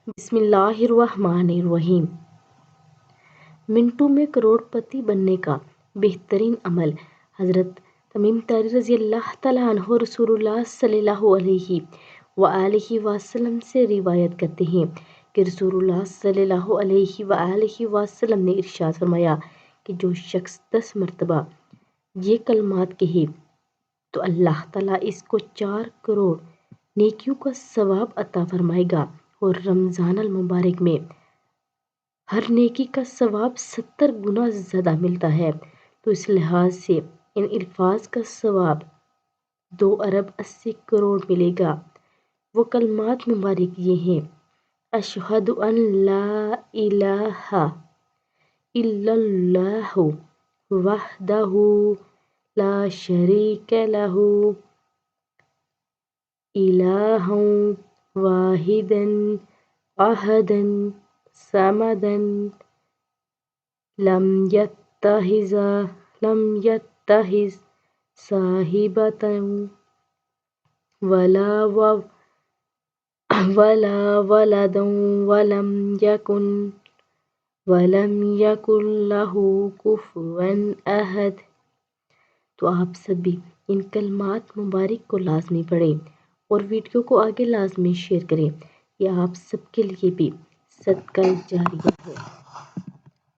بسم اللہ الرحمن الرحیم۔ منٹوں میں کروڑ پتی بننے کا بہترین عمل۔ حضرت تمیم تاری رضی اللہ تعالیٰ عنہ رسول اللہ صلی اللہ علیہ وآلہ وسلم سے روایت کرتے ہیں کہ رسول اللہ صلی اللہ علیہ وآلہ وسلم نے ارشاد فرمایا کہ جو شخص 10 مرتبہ یہ کلمات کہے تو اللہ تعالیٰ اس کو 4 کروڑ نیکیوں کا ثواب عطا فرمائے گا، اور رمضان المبارک میں ہر نیکی کا ثواب 70 گنا زیادہ ملتا ہے۔ تو اس لحاظ سے ان الفاظ کا ثواب 2 ارب 80 کروڑ ملے گا۔ وہ کلمات مبارک یہ ہیں: اشہد ان لا الہ الا اللہ وحدہ لا شریک لہ الہ واحد احد صمد لم یتخذ صاحبۃ ولا ولد ولم یکن لہ کفوا احد۔ تو آپ سب بھی ان کلمات مبارک کو لازمی پڑھیں اور ویڈیو کو آگے لازمی شیئر کریں۔ یہ آپ سب کے لیے بھی صدقہ جاریہ ہے۔